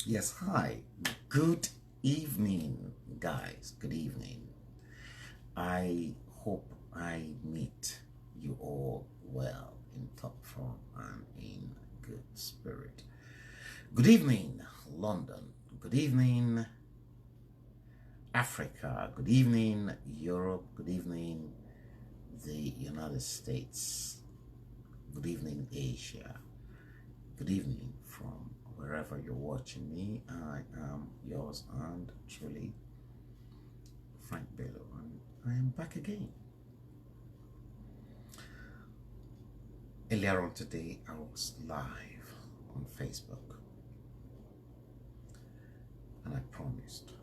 Yes, hi. Good evening, guys. Good evening. I hope I meet you all well in top form and in good spirit. Good evening, London. Good evening, Africa. Good evening, Europe. Good evening, the United States. Good evening, Asia. Good evening from wherever you're watching me. I am yours and truly, Bello, and I am back again. Earlier on today, I was live on Facebook, and I promised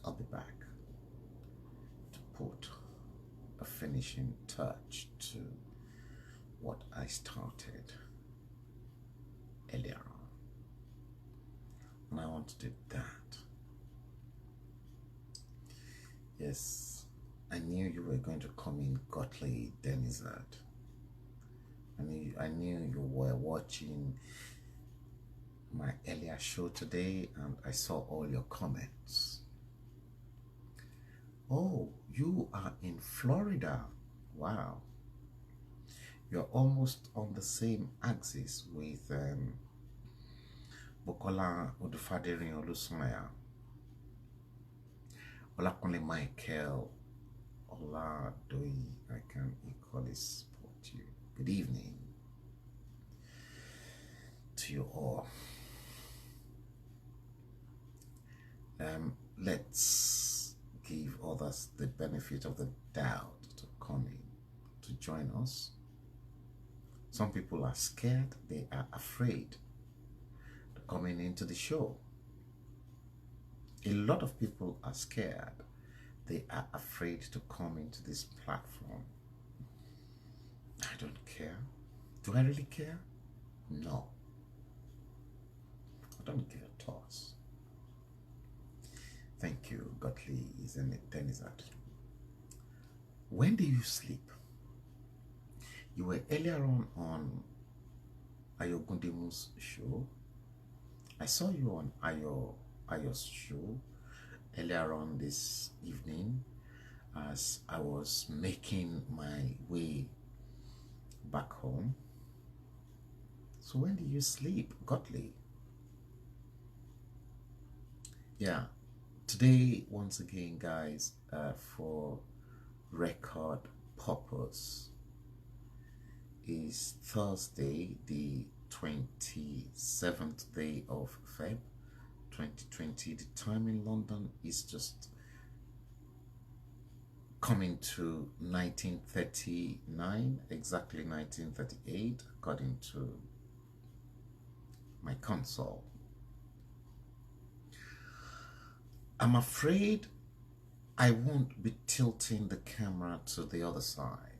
I'll be back to put a finishing touch to what I started earlier on, and I want to do that. Yes, I knew you were going to come in godly Denizard. I knew you were watching my earlier show today, and I saw all your comments. Oh, you are in Florida. Wow. You're almost on the same axis with Bukola Odufaderi Olusanya, Olakunle Michael, Ola Doi. I can equally support you. Good evening to you all. Let's give others the benefit of the doubt to come in, to join us. Some people are scared, they are afraid to coming into the show. A lot of people are scared, they are afraid to come into this platform. I don't care. Do I really care? No. I don't give a toss. Thank you, Godly Denizat. When do you sleep? You were earlier on Ayogundemu's show. I saw you on Ayo's show earlier on this evening as I was making my way back home. So when do you sleep, Godly? Yeah, today once again, guys, for record purpose, is Thursday, the 27th day of Feb 2020. The time in London is just coming to 1939, exactly 1938, according to my console. I'm afraid I won't be tilting the camera to the other side.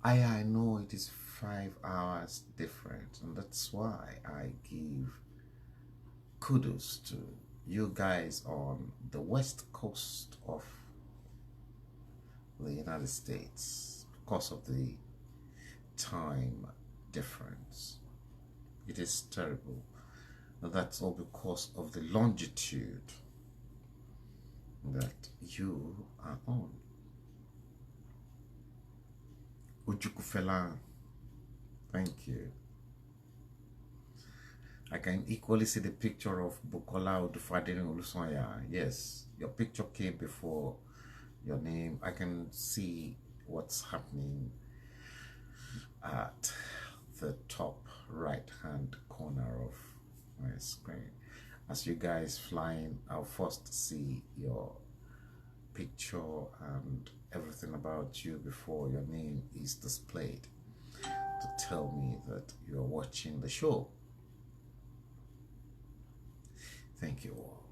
I know it is 5 hours different, and that's why I give kudos to you guys on the west coast of the United States because of the time difference. It is terrible. That's all because of the longitude that you are on. Ujukufela, thank you. I can equally see the picture of Bukola Odufaderi Olusanya. Yes, your picture came before your name. I can see what's happening at the top right hand corner of my screen. As you guys flying, I'll first see your picture and everything about you before your name is displayed to tell me that you're watching the show. Thank you all.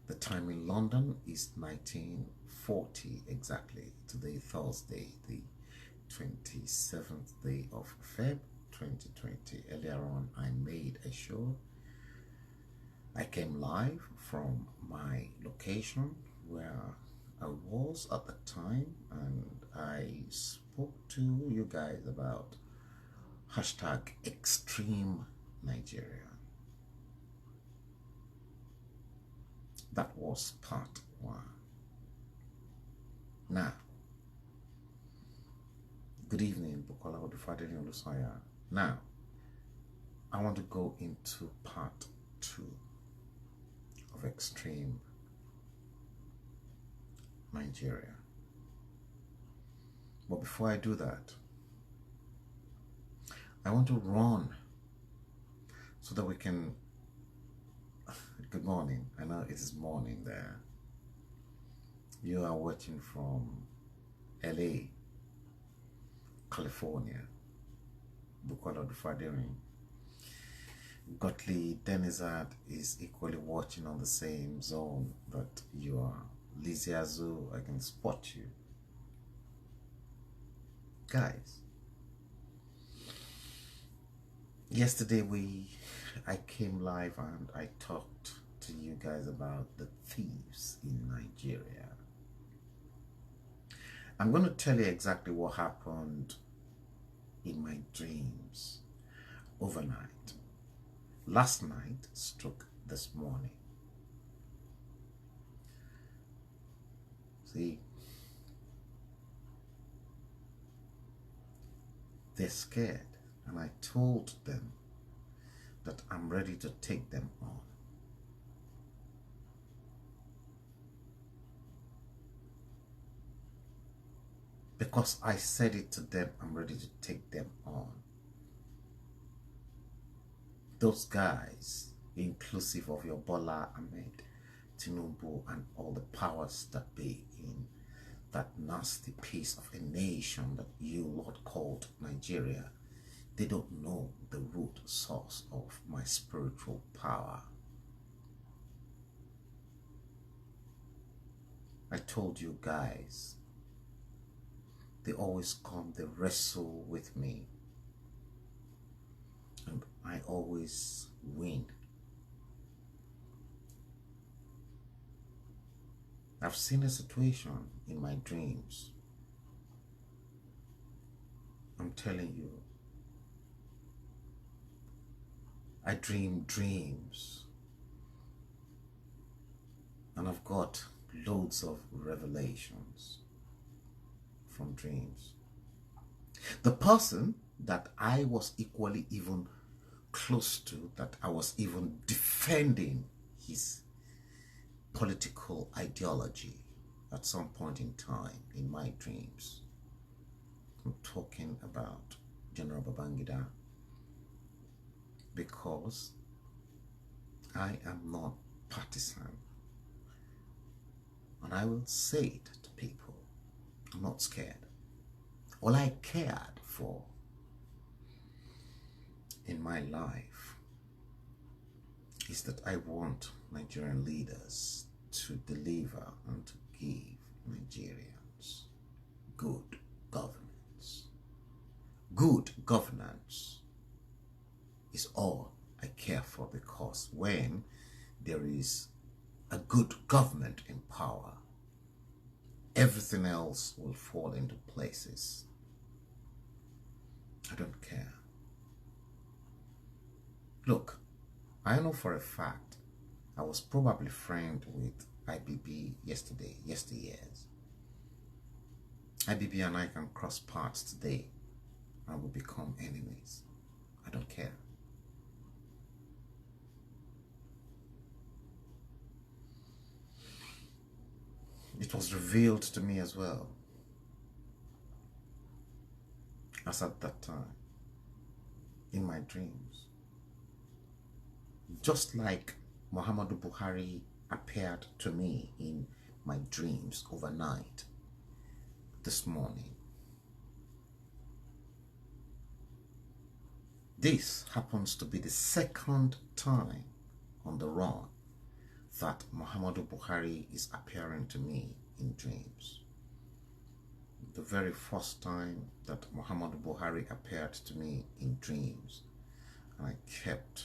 The time in London is 1940 exactly. Today, Thursday, the 27th day of Feb 2020. Earlier on, I made a show. I came live from my location where I was at the time, and I spoke to you guys about Hashtag extreme Nigeria. That was part one. Now, good evening, Bukola Odufadeni Olusanya. Now, I want to go into part two of extreme Nigeria. But before I do that, I want to run so that we can. Good morning. I know it is morning there. You are watching from LA, California. Bukola Odufadeni. Gottlieb Denizard is equally watching on the same zone that you are. Lizzie Azu, I can spot you. Guys, yesterday I came live and I talked to you guys about the thieves in Nigeria. I'm going to tell you exactly what happened in my dreams overnight. Last night struck this morning. See, they're scared, and I told them that I'm ready to take them on. Because I said it to them, I'm ready to take them on. Those guys, inclusive of your Bola Ahmed, Tinubu, and all the powers that be in that nasty piece of a nation that you, Lord, called Nigeria, they don't know the root source of my spiritual power. I told you guys, they always come, they wrestle with me, and I always win. I've seen a situation in my dreams. I'm telling you, I dream dreams, and I've got loads of revelations from dreams. The person that I was equally even close to, that I was even defending his political ideology at some point in time in my dreams. I'm talking about General Babangida, because I am not partisan, and I will say it to people. I'm not scared. All I cared for in my life is that I want Nigerian leaders to deliver and to give Nigerians good governance. Good governance is all I care for, because when there is a good government in power, everything else will fall into places. I don't care. Look, I know for a fact I was probably friend with IBB yesteryears. IBB and I can cross paths today and will become enemies. I don't care. It was revealed to me as well, as at that time, in my dreams. Just like Muhammadu Buhari appeared to me in my dreams overnight this morning. This happens to be the second time on the run that Muhammadu Buhari is appearing to me in dreams. The very first time that Muhammadu Buhari appeared to me in dreams, and I kept,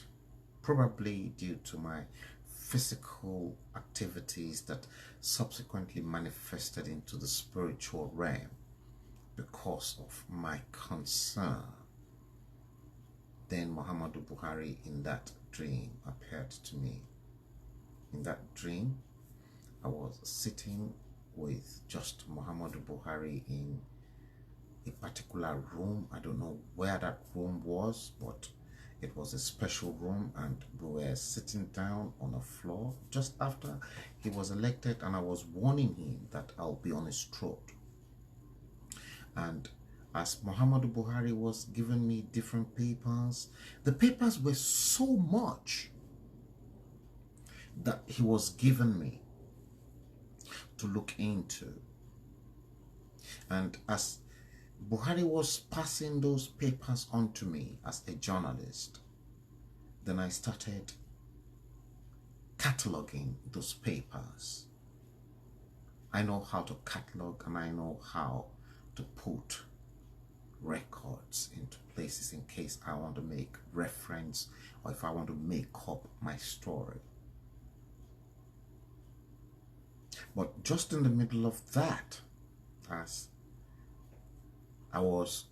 probably due to my physical activities that subsequently manifested into the spiritual realm because of my concern then Muhammadu Buhari in that dream appeared to me. In that dream, I was sitting with just Muhammadu Buhari in a particular room. I don't know where that room was, but it was a special room, and we were sitting down on a floor just after he was elected, and I was warning him that I'll be on his throat. And as Muhammadu Buhari was giving me different papers, the papers were so much that he was giving me to look into. And as Buhari was passing those papers on to me as a journalist, then I started cataloging those papers. I know how to catalog, and I know how to put records into places in case I want to make reference or if I want to make up my story. But just in the middle of that, as I was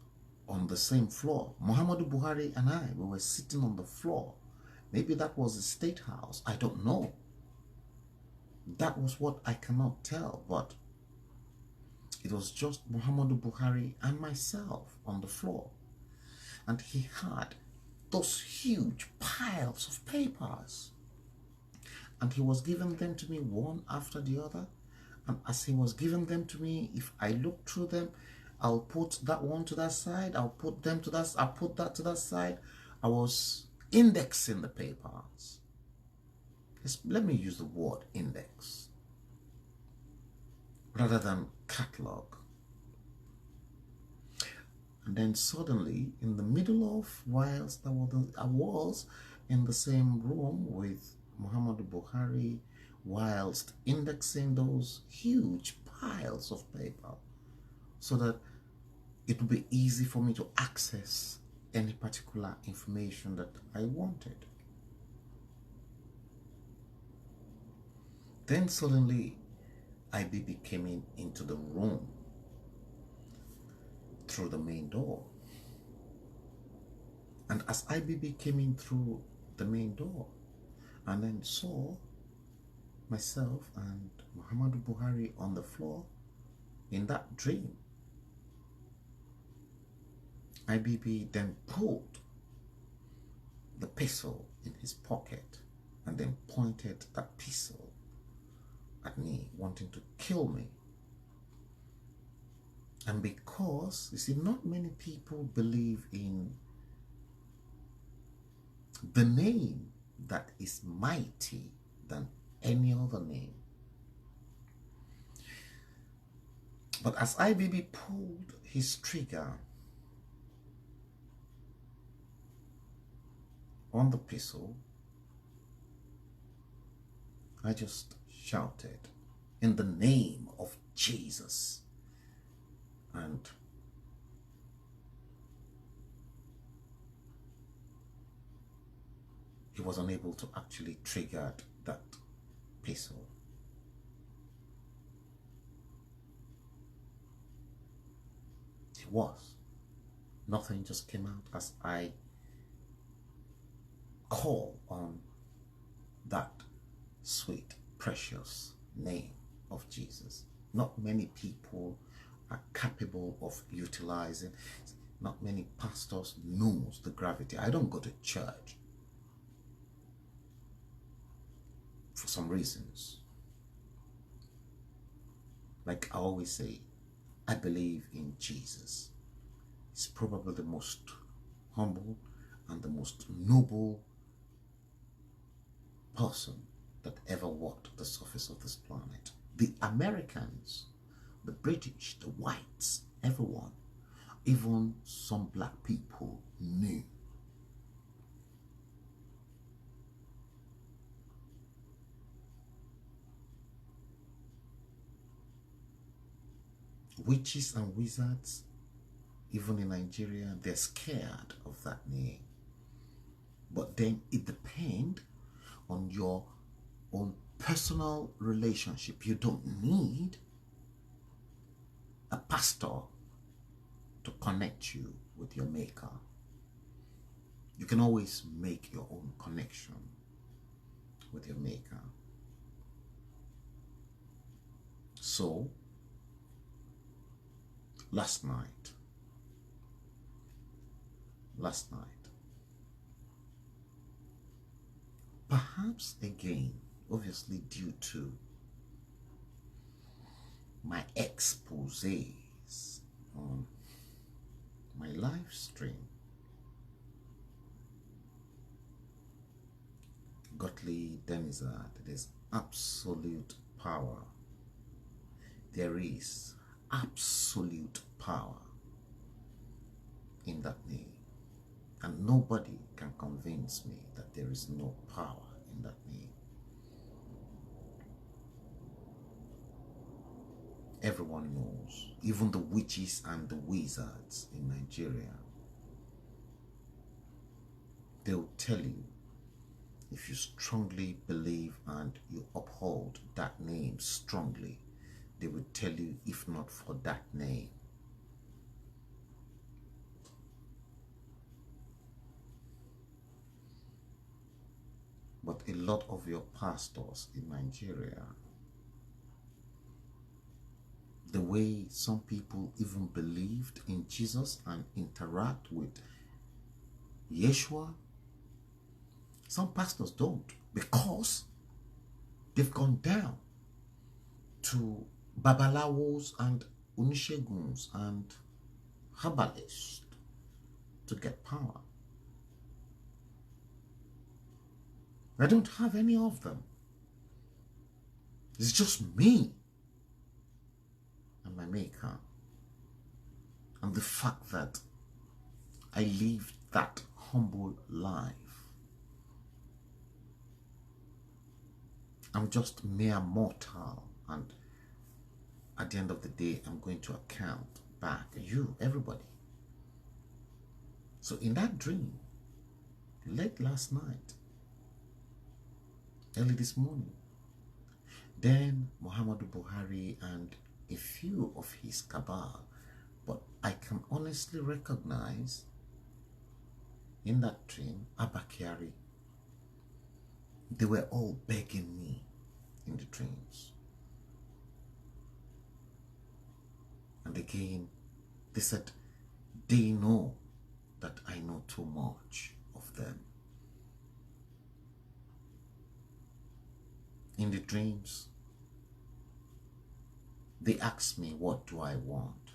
on the same floor, Muhammadu Buhari and we were sitting on the floor. Maybe that was the State House. I don't know. That was what I cannot tell, but it was just Muhammadu Buhari and myself on the floor. And he had those huge piles of papers. And he was giving them to me one after the other. And as he was giving them to me, if I look through them, I'll put that one to that side. I'll put them to that. I'll put that to that side. I was indexing the papers. Let me use the word index rather than catalog. And then suddenly, in the middle of whilst I was in the same room with Muhammadu Buhari, whilst indexing those huge piles of paper, so that it would be easy for me to access any particular information that I wanted. Then suddenly, IBB came into the room through the main door. And as IBB came in through the main door and then saw myself and Muhammadu Buhari on the floor in that dream, IBB then pulled the pistol in his pocket and then pointed that pistol at me, wanting to kill me. And because, you see, not many people believe in the name that is mighty than any other name. But as IBB pulled his trigger on the pistol, I just shouted, "In the name of Jesus." And he was unable to actually trigger that pistol. He was. Nothing just came out as I call on that sweet, precious name of Jesus. Not many people are capable of utilizing. Not many pastors knows the gravity. I don't go to church for some reasons. Like I always say, I believe in Jesus. He's probably the most humble and the most noble person that ever walked the surface of this planet. The Americans, the British, the whites, everyone, even some black people knew. Witches and wizards, even in Nigeria, they're scared of that name. But then it depends on your own personal relationship. You don't need a pastor to connect you with your maker. You can always make your own connection with your maker. So, last night, perhaps again, obviously due to my exposés on my live stream, Godly Demizard, there's absolute power. There is absolute power in that name. And nobody can convince me that there is no power in that name. Everyone knows, even the witches and the wizards in Nigeria, they'll tell you, if you strongly believe and you uphold that name strongly, they will tell you, if not for that name, but a lot of your pastors in Nigeria, the way some people even believed in Jesus and interact with Yeshua, some pastors don't, because they've gone down to babalawos and unisheguns and herbalists to get power. I don't have any of them. It's just me and my maker, and the fact that I live that humble life. I'm just mere mortal, and at the end of the day, I'm going to account back you, everybody. So in that dream, late last night, early this morning, then Muhammadu Buhari and a few of his cabal, but I can honestly recognize in that dream, Abba Kyari, they were all begging me in the dreams. And again, they said they know that I know too much of them. In the dreams, they asked me, what do I want?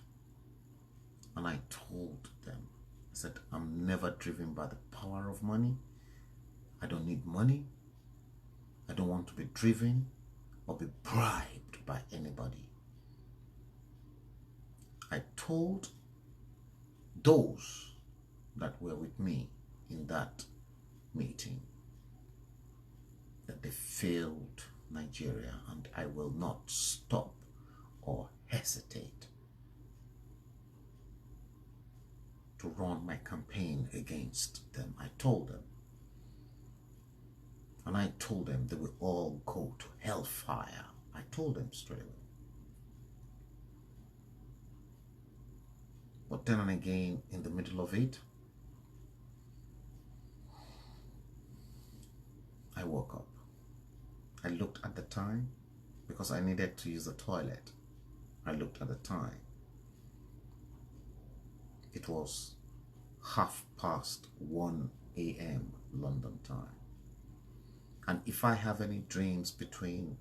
And I told them, I said, I'm never driven by the power of money. I don't need money. I don't want to be driven or be bribed by anybody. I told those that were with me in that meeting that they failed Nigeria, and I will not stop or hesitate to run my campaign against them. I told them. And I told them they will all go to hellfire. I told them straight away. But then and again, in the middle of it, I woke up. I looked at the time because I needed to use the toilet. I looked at the time. It was 1:30 a.m. London time. And if I have any dreams between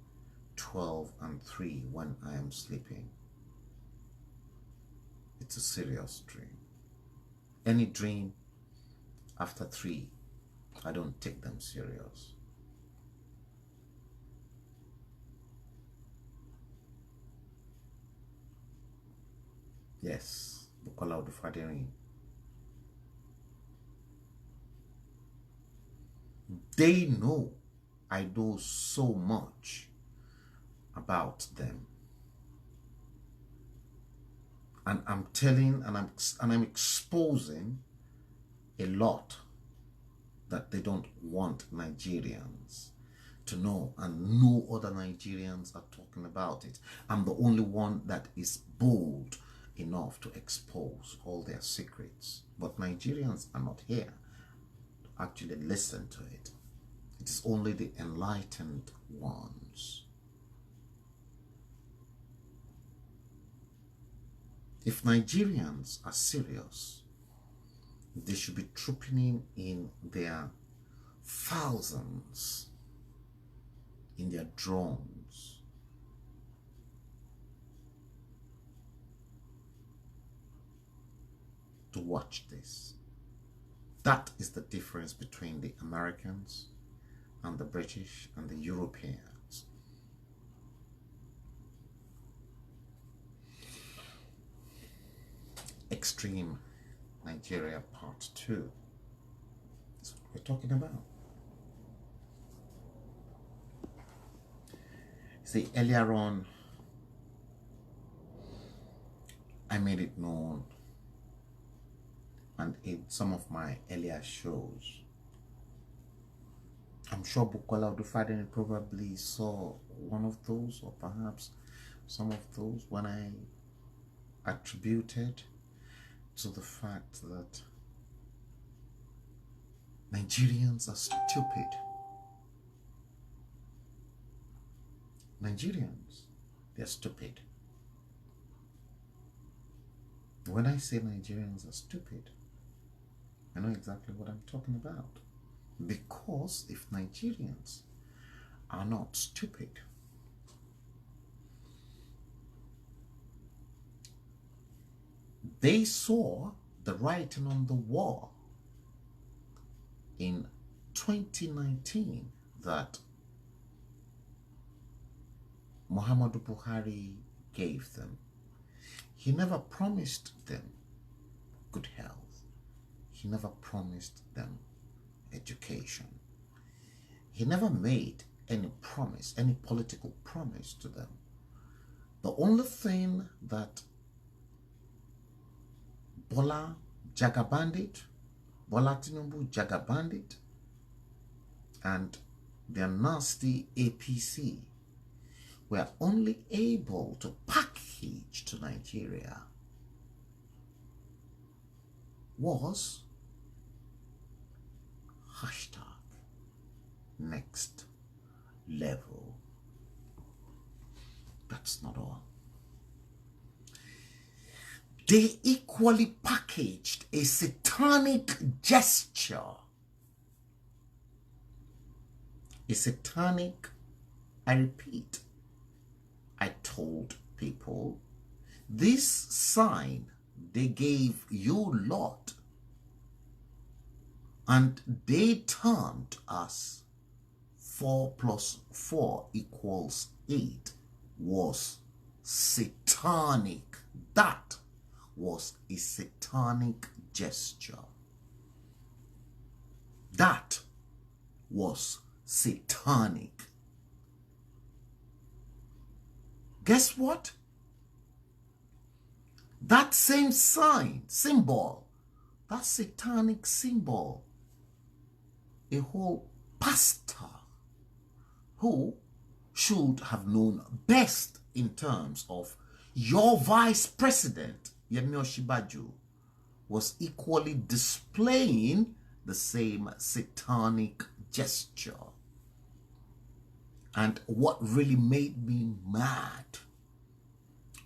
12 and 3 when I am sleeping, it's a serious dream. Any dream after 3, I don't take them serious. Yes, Bukola Odufaderi. They know I know so much about them. And I'm telling and I'm exposing a lot that they don't want Nigerians to know, and no other Nigerians are talking about it. I'm the only one that is bold enough to expose all their secrets, but Nigerians are not here. actually listen to it. It is only the enlightened ones. If Nigerians are serious, they should be trooping in their thousands in their drones to watch this. That is the difference between the Americans and the British and the Europeans. Extreme Nigeria Part 2. That's what we're talking about. See, earlier on, I made it known, and in some of my earlier shows, I'm sure Bukola Odufadeni probably saw one of those, or perhaps some of those, when I attributed to the fact that Nigerians are stupid. Nigerians, they're stupid. When I say Nigerians are stupid, I know exactly what I'm talking about. Because if Nigerians are not stupid, they saw the writing on the wall in 2019 that Muhammadu Buhari gave them. He never promised them good health. He never promised them education. He never made any promise, any political promise to them. The only thing that Bola Jagabandit, Bola Tinubu Jagabandit, and their nasty APC were only able to package to Nigeria was #next level. That's not all. They equally packaged a satanic gesture. A satanic, I repeat, I told people, this sign they gave you lot, and they termed us 4 + 4 = 8 was satanic. That was a satanic gesture. That was satanic. Guess what? That same sign, symbol, that satanic symbol, a whole pastor who should have known best in terms of your vice president, Yemi Osinbajo, was equally displaying the same satanic gesture. And what really made me mad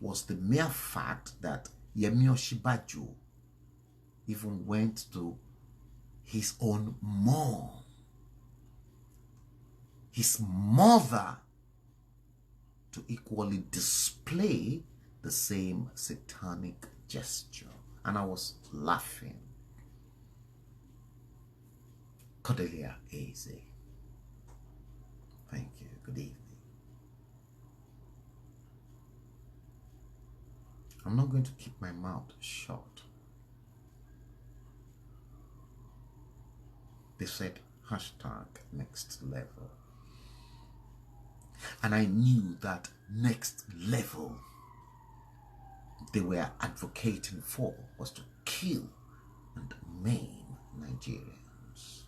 was the mere fact that Yemi Osinbajo even went to his own mom, his mother, to equally display the same satanic gesture. And I was laughing. Cordelia Eze. Thank you. Good evening. I'm not going to keep my mouth shut. They said #next level. And I knew that next level they were advocating for was to kill and maim Nigerians.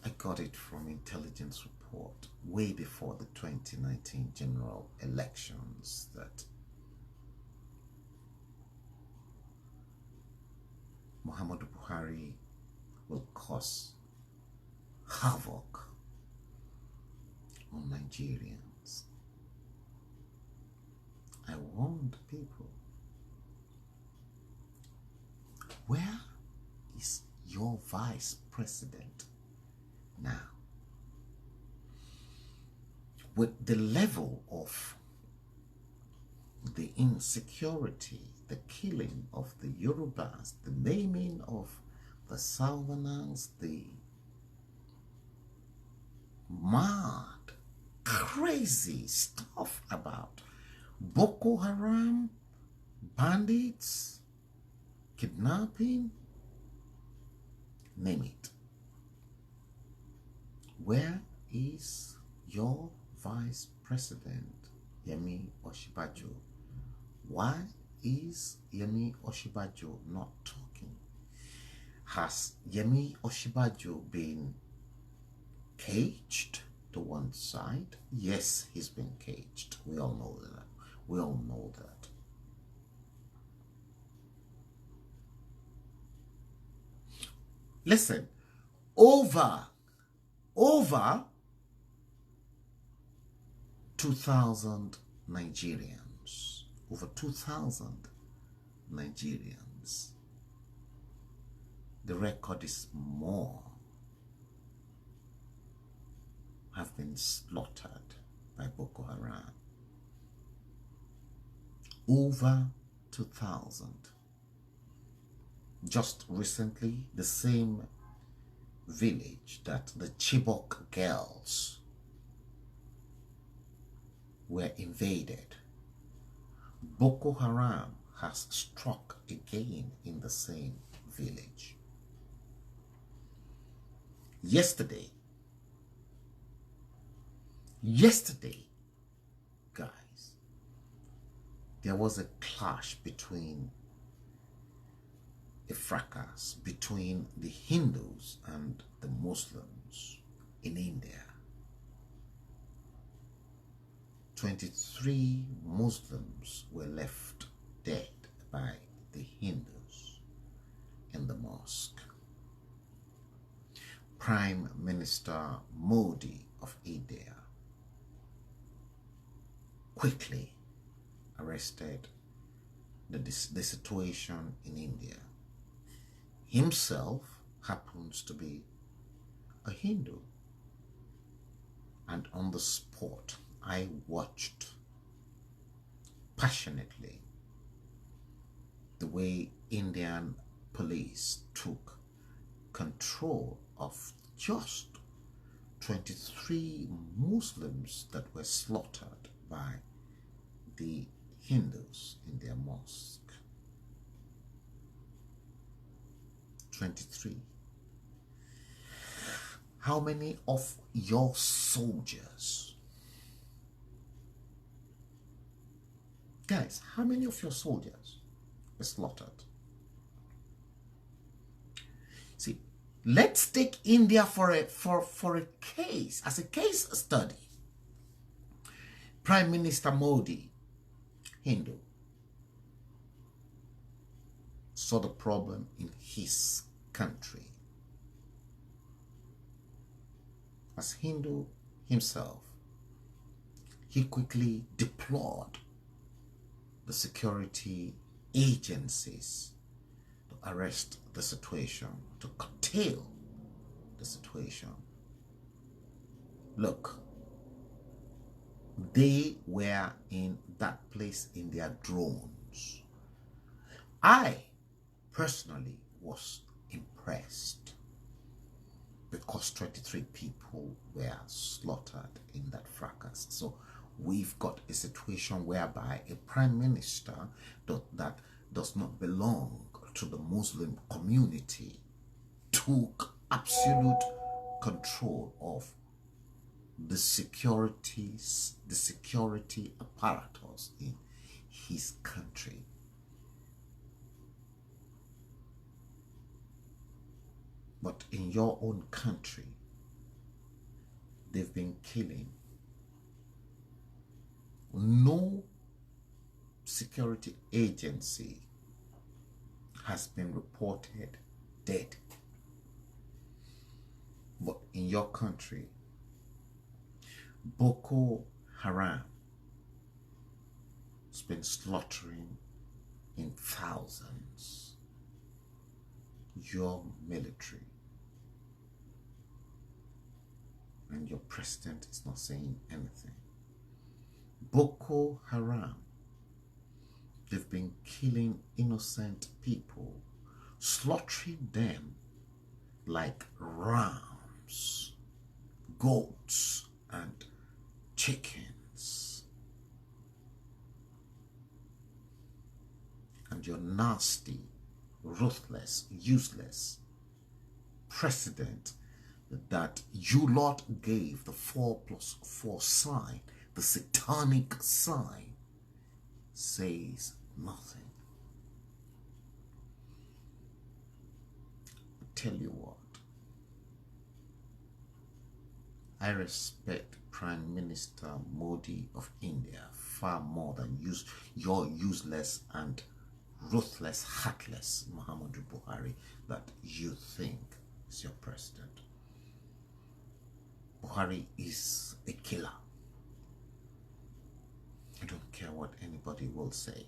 I got it from intelligence report way before the 2019 general elections that Muhammadu Buhari will cause havoc on Nigerians. I warned people, where is your vice president now? With the level of the insecurity, the killing of the Yorubas, the naming of the Southerners, the mad, crazy stuff about Boko Haram, bandits, kidnapping, name it. Where is your Vice President, Yemi Osinbajo? Why is Yemi Osinbajo not talking? Has Yemi Osinbajo been caged to one side? Yes, he's been caged. We all know that. We all know that. Listen, over 2,000 Nigerians, over 2,000 Nigerians, the record is more, have been slaughtered by Boko Haram. Over 2,000. Just recently, the same village that the Chibok girls were invaded, Boko Haram has struck again in the same village. Yesterday, guys, there was a clash between a fracas between the Hindus and the Muslims in India. 23 Muslims were left dead by the Hindus in the mosque. Prime Minister Modi of India quickly arrested the situation in India. Himself happens to be a Hindu, and on the spot I watched passionately the way Indian police took control of just 23 Muslims that were slaughtered by the Hindus in their mosque. 23. How many of your soldiers, guys, how many of your soldiers were slaughtered? See, let's take India for a case, as a case study. Prime Minister Modi, Hindu, saw the problem in his country. As Hindu himself, he quickly deployed the security agencies to arrest the situation, to curtail the situation. Look, they were in that place in their drones. I personally was impressed because 23 people were slaughtered in that fracas. So we've got a situation whereby a prime minister that does not belong to the Muslim community took absolute control of the security apparatus in his country. But in your own country, they've been killing. No security agency has been reported dead. But in your country, Boko Haram has been slaughtering in thousands your military, and your president is not saying anything. Boko Haram, they've been killing innocent people, slaughtering them like rams, goats, and chickens. And your nasty, ruthless, useless president that you lot gave the 4+4 sign, the satanic sign, says nothing. I tell you what, I respect Prime Minister Modi of India far more than your useless and ruthless, heartless Muhammadu Buhari that you think is your president. Buhari is a killer. I don't care what anybody will say.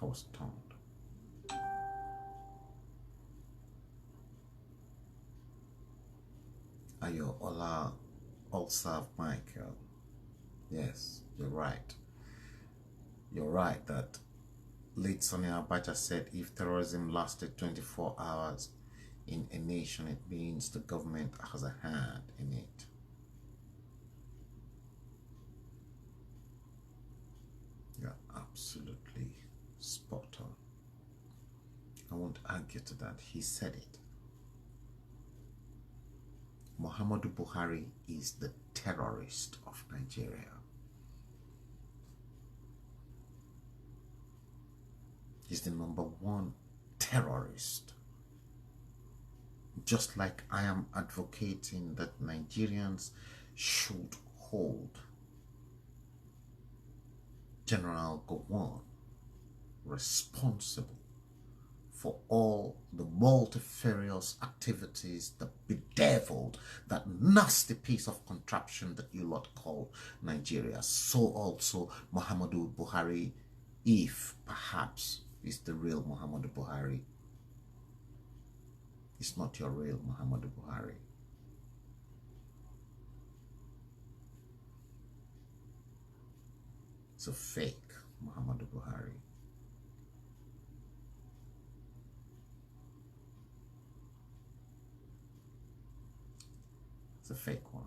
I was stunned. Ayo Ola Olsav Michael. Yes, you're right. You're right that late Sonny Abacha said if terrorism lasted 24 hours in a nation, it means the government has a hand in it. You're absolutely spot on. I won't argue to that. He said it. Muhammadu Buhari is the terrorist of Nigeria. He's the #1 terrorist. Just like I am advocating that Nigerians should hold General Gowon responsible for all the multifarious activities, the bedeviled, that nasty piece of contraption that you lot call Nigeria. So also Muhammadu Buhari, if perhaps is the real Muhammadu Buhari. It's not your real Muhammadu Buhari. It's a fake Muhammadu Buhari. It's a fake one.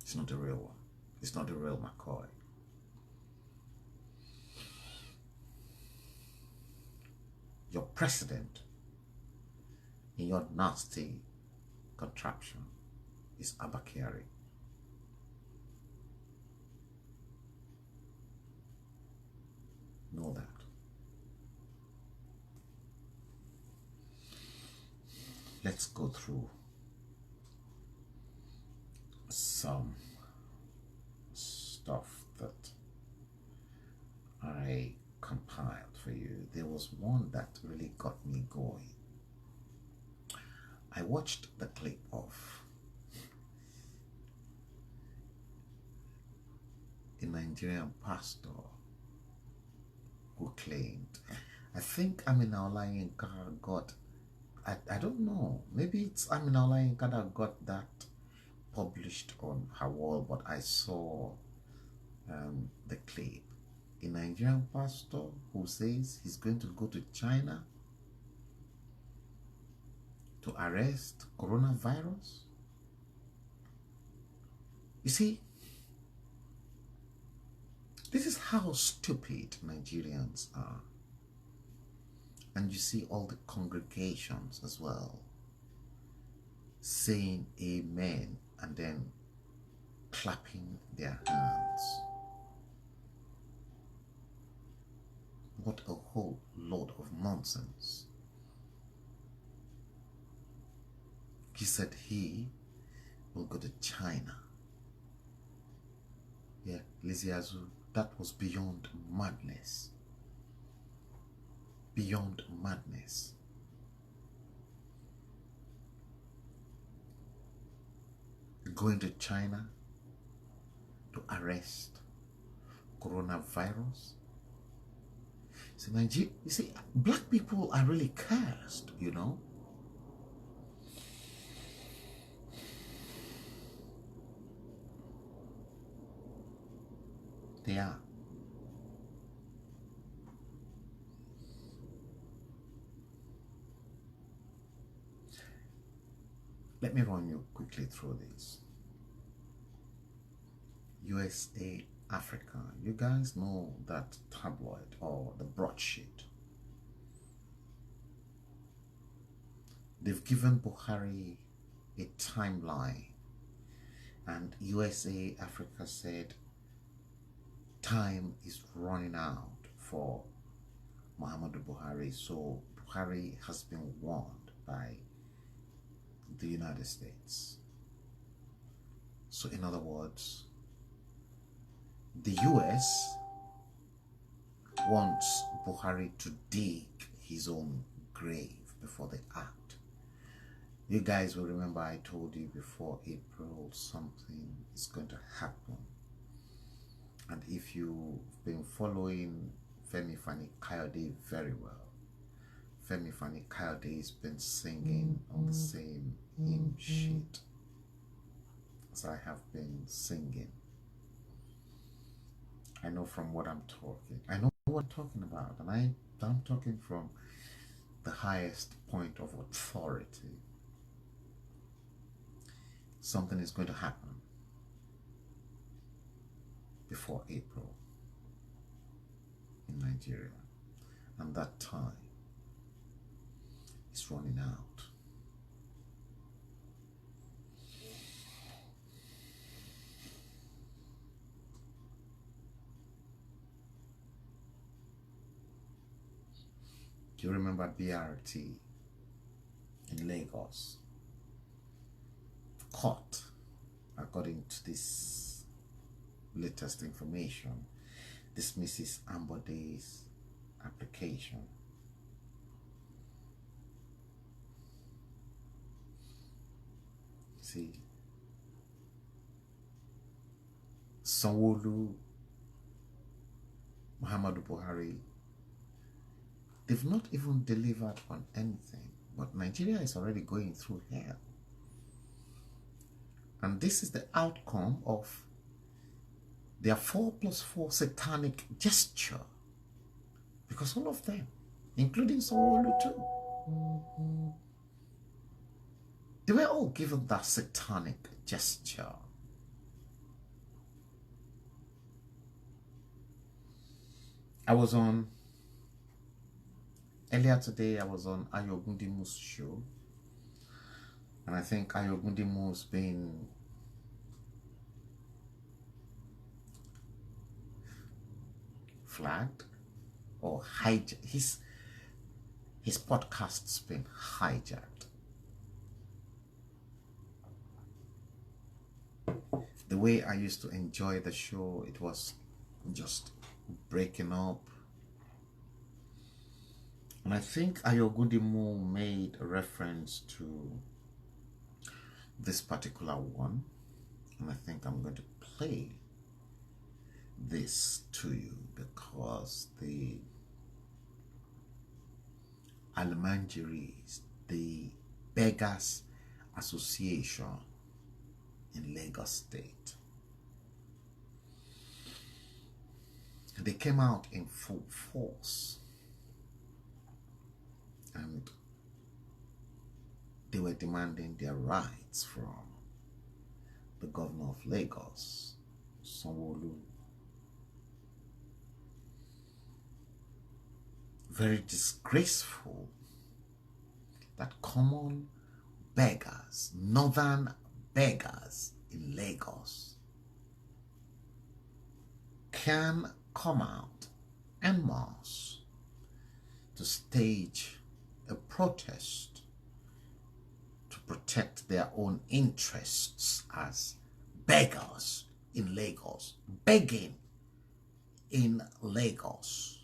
It's not the real one. It's not the real McCoy. Your president in your nasty contraption is Abba Kyari. Know that. Let's go through some stuff that I compiled for you. There was one that really got me going. I watched the clip of a Nigerian pastor who claimed, I think Amina Olayinka got, I don't know, maybe it's Amina Olayinka that got that published on her wall, but I saw the clip. A Nigerian pastor who says he's going to go to China to arrest coronavirus. You see, this is how stupid Nigerians are. And you see all the congregations as well saying amen and then clapping their hands. What a whole load of nonsense. He said he will go to China. Yeah, Lizzie Azu, that was beyond madness. Beyond madness. Going to China to arrest coronavirus. So Nigeria, you see, black people are really cursed, you know. They are. Let me run you quickly through this. USA Africa. You guys know that tabloid or the broadsheet. They've given Buhari a timeline, and USA Africa said time is running out for Muhammadu Buhari. So Buhari has been warned by the United States. So in other words, the US wants Buhari to dig his own grave before they act. You guys will remember I told you before April something is going to happen. And if you've been following Femi Fani Kayode very well, Femi Fani Kayode has been singing on the same hymn sheet as I have been singing. I know from what I'm talking. I know what I'm talking about, and I'm talking from the highest point of authority. Something is going to happen before April in Nigeria, and that time is running out. Do you remember BRT in Lagos? Caught, according to this latest information, dismisses Ambode's application. See, Sanwo-Olu, Muhammadu Buhari, they've not even delivered on anything, but Nigeria is already going through hell. And this is the outcome of their 4+4 satanic gesture. Because all of them, including Sanwo-Olu too, they were all given that satanic gesture. Earlier today, I was on Ayogundimu's show. And I think Ayogundimu's been flagged or hijacked. His podcast's been hijacked. The way I used to enjoy the show, it was just breaking up. And I think Ayogundimu made a reference to this particular one. And I think I'm going to play this to you because the Almanjiris, the Beggars Association in Lagos State, they came out in full force and they were demanding their rights from the governor of Lagos, Sanwo-Olu. Very disgraceful that common beggars, northern beggars in Lagos can come out en masse to stage a protest to protect their own interests as beggars in Lagos, begging in Lagos.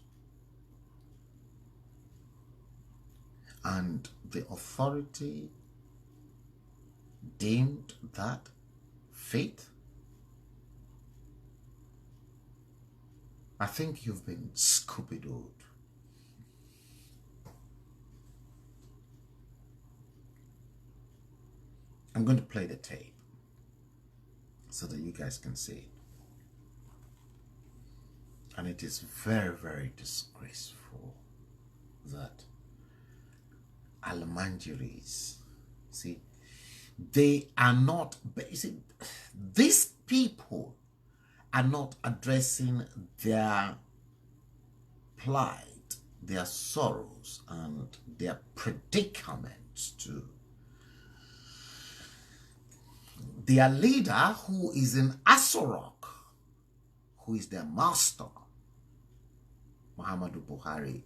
And the authority deemed that fit. I think you've been Scooby-Dooed. I'm going to play the tape so that you guys can see it. And it is very, very disgraceful that Almanjiris, see, they are not, see, these people are not addressing their plight, their sorrows, and their predicaments too. Their leader, who is in Asorok, who is their master, Muhammadu Buhari,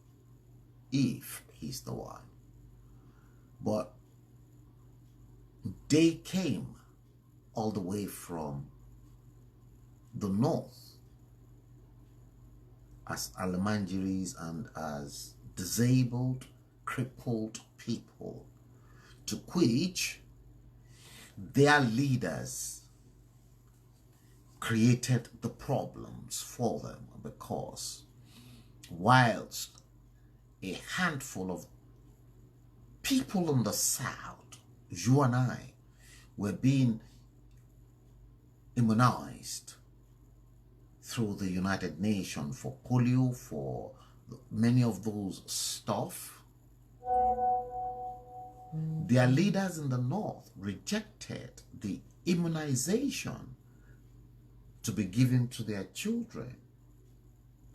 if he's the one. But they came all the way from the north as Almanjiris and as disabled, crippled people, to which their leaders created the problems for them, because whilst a handful of people in the South, you and I, were being immunized through the United Nations for polio, for many of those stuff, their leaders in the North rejected the immunization to be given to their children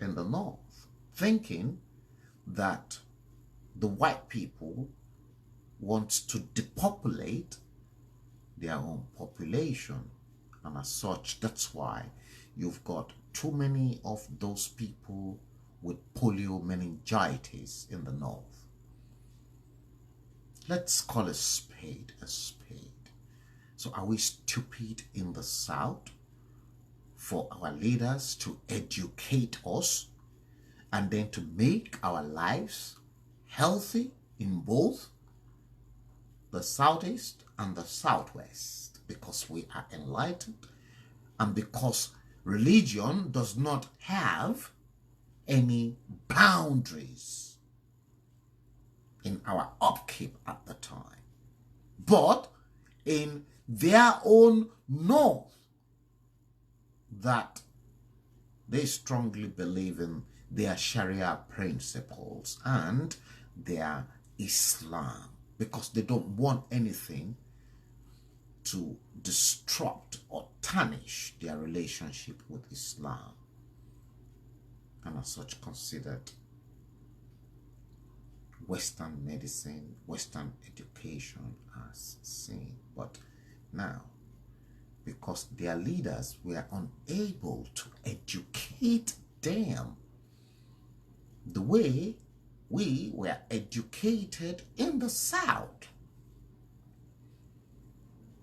in the North, thinking that the white people want to depopulate their own population. And as such, that's why you've got too many of those people with polio meningitis in the North. Let's call a spade a spade. So are we stupid in the South for our leaders to educate us and then to make our lives healthy in both the Southeast and the Southwest, because we are enlightened and because religion does not have any boundaries in our upkeep at the time? But in their own North, that they strongly believe in their Sharia principles and their Islam, because they don't want anything to disrupt or tarnish their relationship with Islam, and as such considered Western medicine, Western education as sin. But now, because their leaders were unable to educate them the way we were educated in the South,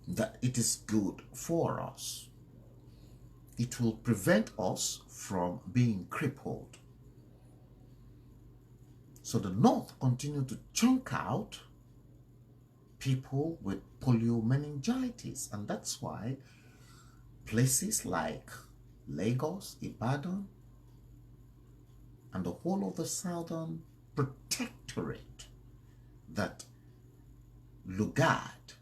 that it is good for us. It will prevent us from being crippled. So the North continue to chunk out people with polio meningitis, and that's why places like Lagos, Ibadan, and the whole of the Southern Protectorate that Lugard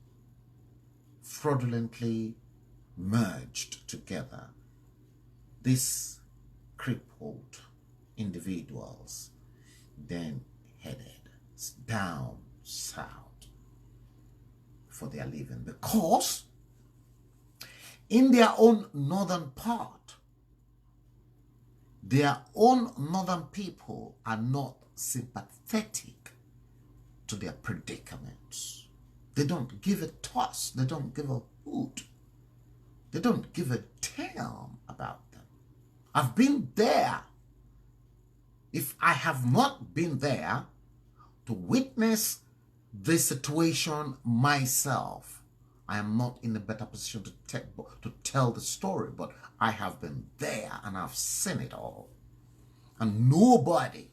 fraudulently merged together, these crippled individuals then headed down south for their living, because in their own northern part, their own northern people are not sympathetic to their predicaments. They don't give a toss. They don't give a hoot. They don't give a damn about them. I've been there. If I have not been there to witness this situation myself. I am not in a better position to tell the story, but I have been there and I've seen it all. And nobody,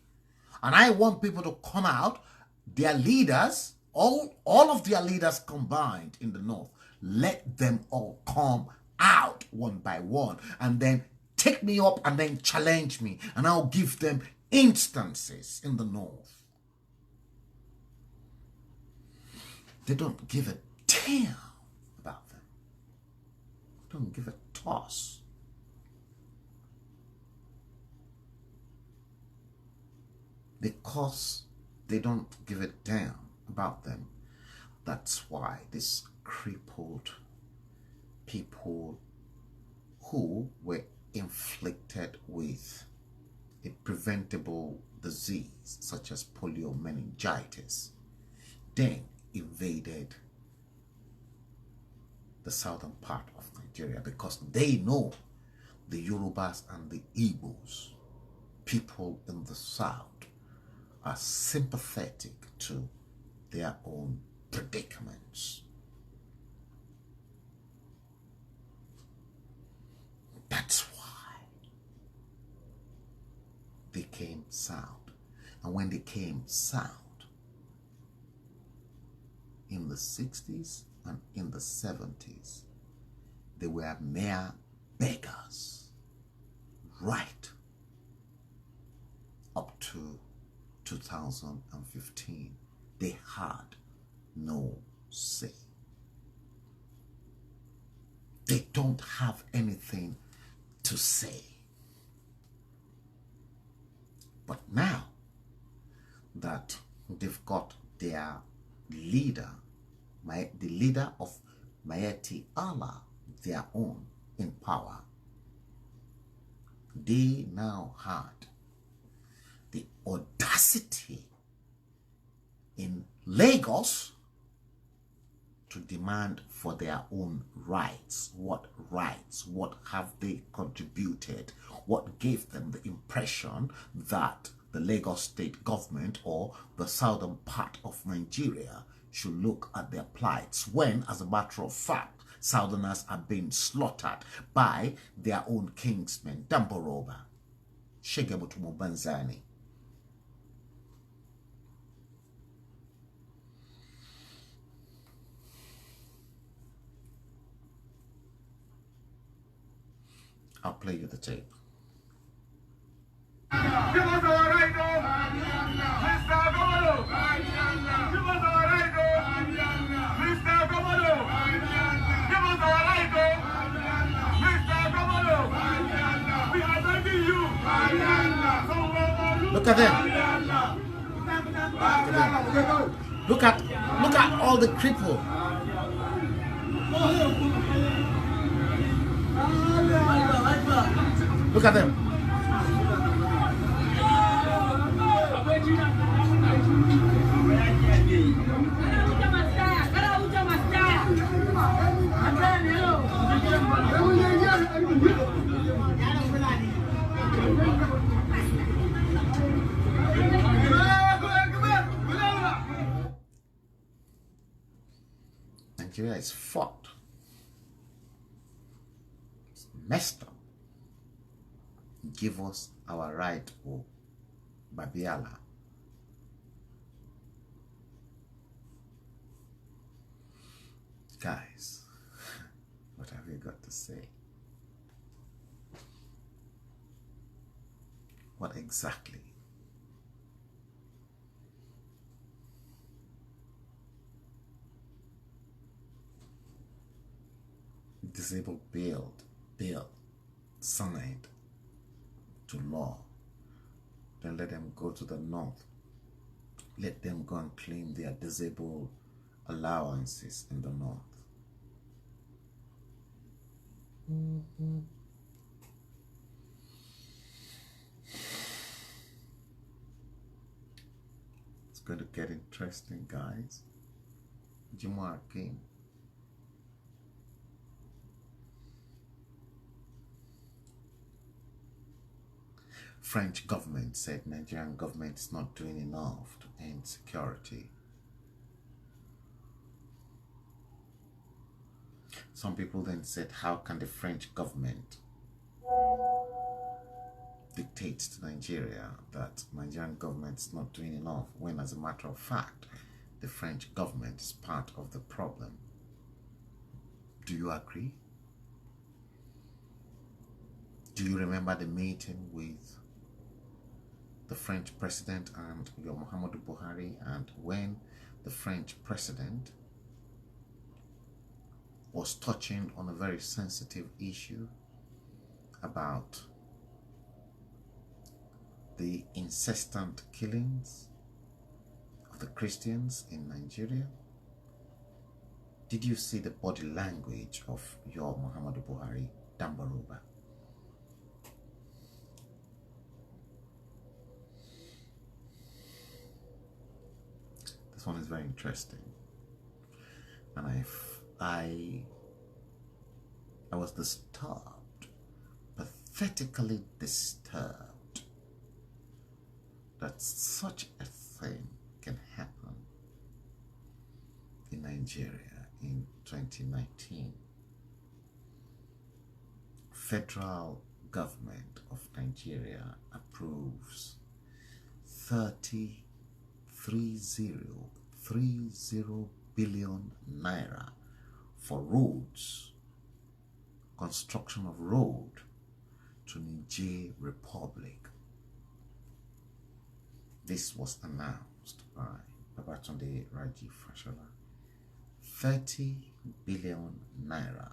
and I want people to come out, their leaders, all of their leaders combined in the North, let them all come out one by one and then take me up and then challenge me, and I'll give them instances in the North. They don't give a damn about them. Don't give a toss. Because they don't give a damn about them. That's why these crippled people who were inflicted with a preventable disease such as polio-meningitis then invaded the southern part of Nigeria, because they know the Yorubas and the Igbos, people in the south, are sympathetic to their own predicaments. That's why they came south. And when they came south in the 60s and in the 70s, they were mere beggars right up to 2015. They had no say. They don't have anything to say. But now that they've got their leader, the leader of Mighty Allah, their own, in power, they now had the audacity in Lagos to demand for their own rights. What rights? What have they contributed? What gave them the impression that the Lagos state government or the southern part of Nigeria should look at their plights, when, as a matter of fact, Southerners are being slaughtered by their own kingsmen, Damboroba, Shegebutumo Banzani. I'll play you the tape. Give us our right, Mr. Governor. Give us our right, Mr. Governor. Give us our right, Mr. Governor. We are begging you. Look at them. Look at all the cripple. Look at them. Nigeria is fucked. It's messed up. Give us our right, oh Babiala. Guys, what have you got to say? What exactly? Disabled bill signed to law. Then let them go to the north. Let them go and claim their disabled allowances in the north. It's going to get interesting, guys. Jumar King. French government said Nigerian government is not doing enough to end security. Some people then said, how can the French government dictate to Nigeria that Nigerian government is not doing enough, when as a matter of fact, the French government is part of the problem? Do you agree? Do you remember the meeting with the French president and your Muhammadu Buhari, and when the French president was touching on a very sensitive issue about the incessant killings of the Christians in Nigeria? Did you see the body language of your Muhammadu Buhari, Dambaruba? This one is very interesting, and I was disturbed, pathetically disturbed, that such a thing can happen in Nigeria in 2019. Federal government of Nigeria approves 30 billion naira for roads, construction of road to Niger Republic. This was announced by Babatunde Raji Fashola. 30 billion naira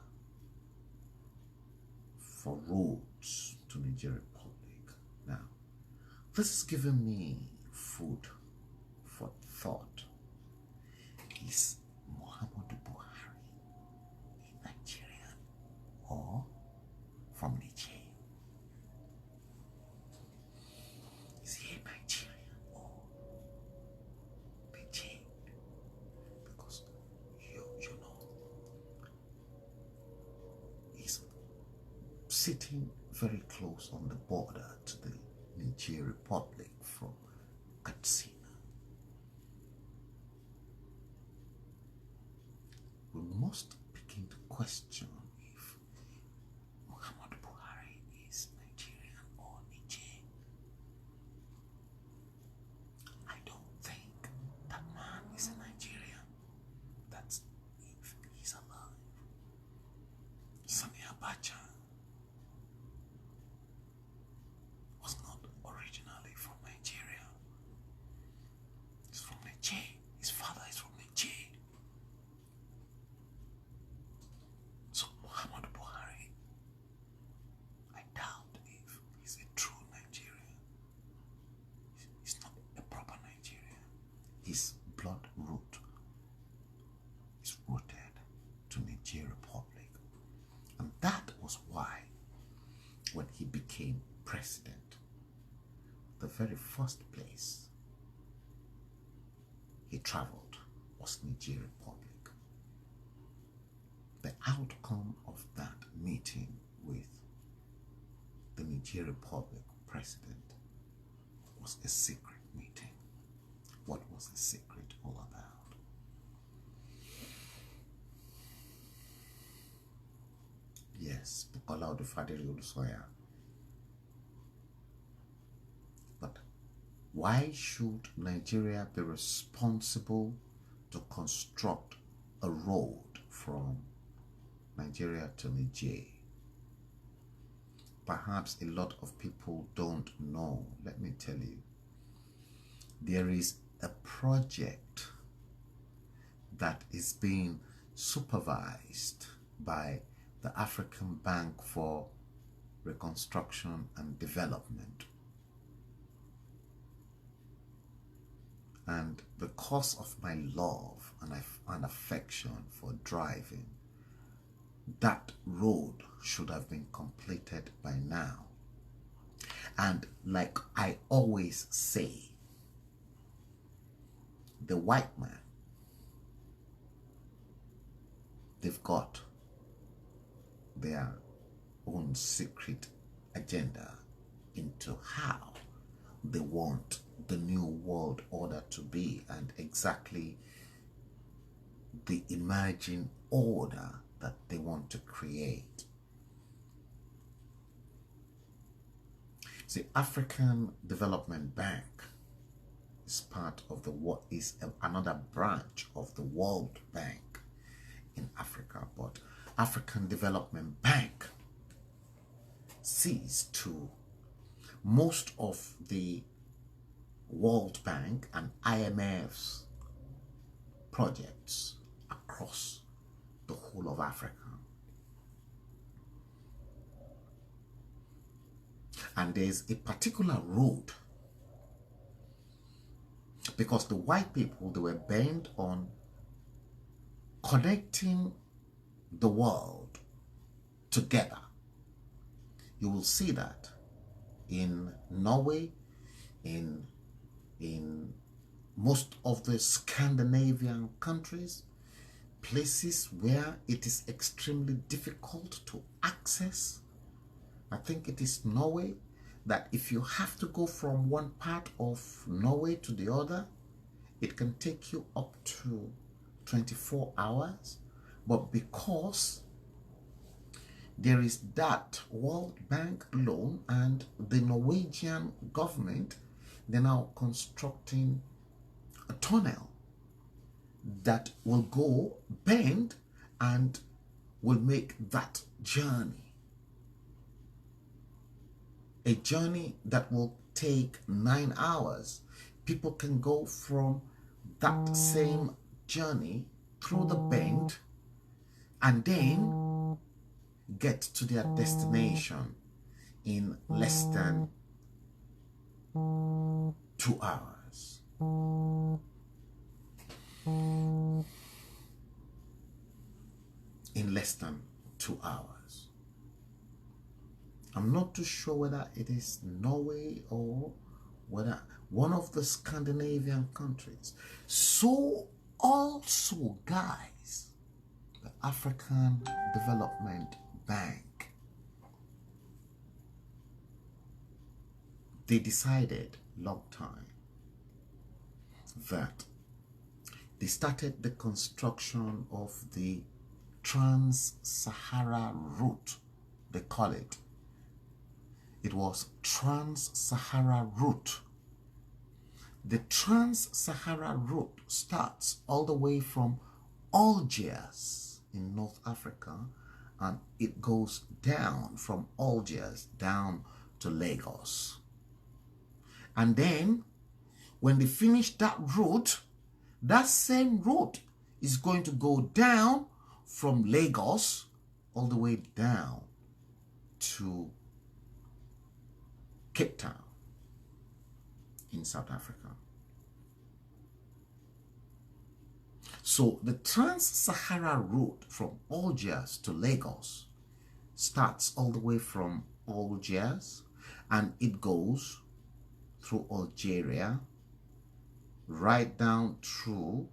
for roads to Niger Republic. Now, this is giving me food for thought. Is Muhammadu Buhari a Nigerian or from Niger? Is he a Nigerian or Niger? Because you know, he's sitting very close on the border to the Niger Republic from Katsina. We must begin to question if Muhammadu Buhari is Nigerian or Niger. I don't think that man is a Nigerian. That's if he's alive. Sani Abacha was not originally from Nigeria. He's from Niger. His father is from Niger. So Muhammadu Buhari, I doubt if he's a true Nigerian. He's not a proper Nigerian. His blood root is rooted to Niger Republic. And that was why, when he became president, the very first place he traveled was Niger Republic. The outcome of that meeting with the Niger Republic president was a secret meeting. What was the secret all about? Yes, Bukola Odufadiri Olusoya. But why should Nigeria be responsible to construct a road from Nigeria to Niger? Perhaps a lot of people don't know. Let me tell you. There is a project that is being supervised by the African Bank for Reconstruction and Development. And because of my love and affection for driving, that road should have been completed by now. And like I always say, the white man, they've got their own secret agenda into how they want the new world order to be, and exactly the emerging order that they want to create. See, African Development Bank is part of the what is another branch of the World Bank in Africa, but African Development Bank sees to most of the World Bank and IMF's projects across the whole of Africa. And there's a particular road, because the white people, they were bent on connecting the world together. You will see that in Norway, in most of the Scandinavian countries, places where it is extremely difficult to access. I think it is Norway, that if you have to go from one part of Norway to the other, it can take you up to 24 hours. But because there is that World Bank loan and the Norwegian government, they're now constructing a tunnel that will go bend and will make that journey a journey that will take 9 hours. People can go from that same journey through the bend and then get to their destination in less than 2 hours. In less than 2 hours. I'm not too sure whether it is Norway or whether one of the Scandinavian countries. So also, guys, the African Development Bank, they decided long time that they started the construction of the Trans-Sahara route, they call it. It was Trans-Sahara route. The Trans-Sahara route starts all the way from Algiers in North Africa, and it goes down from Algiers down to Lagos. And then when they finish that route, that same route is going to go down from Lagos all the way down to Cape Town in South Africa. So the Trans-Sahara route from Algiers to Lagos starts all the way from Algiers and it goes through Algeria, right down through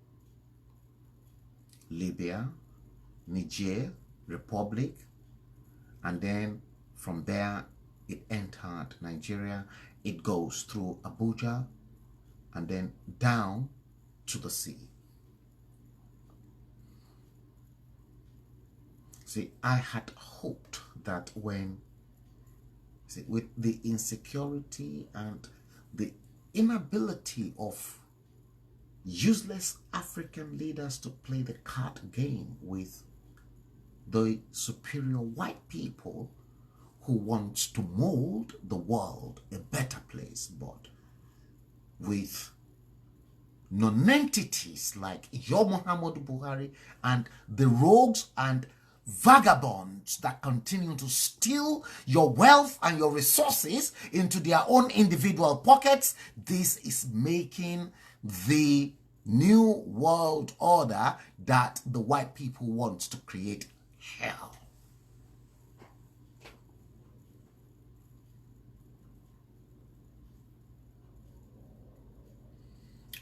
Libya, Niger, Republic, and then from there it entered Nigeria. It goes through Abuja and then down to the sea. See, I had hoped that when, see, with the insecurity and the inability of useless African leaders to play the card game with the superior white people who wants to mold the world a better place, but with non-entities like your Muhammadu Buhari and the rogues and vagabonds that continue to steal your wealth and your resources into their own individual pockets, this is making the new world order that the white people want to create hell.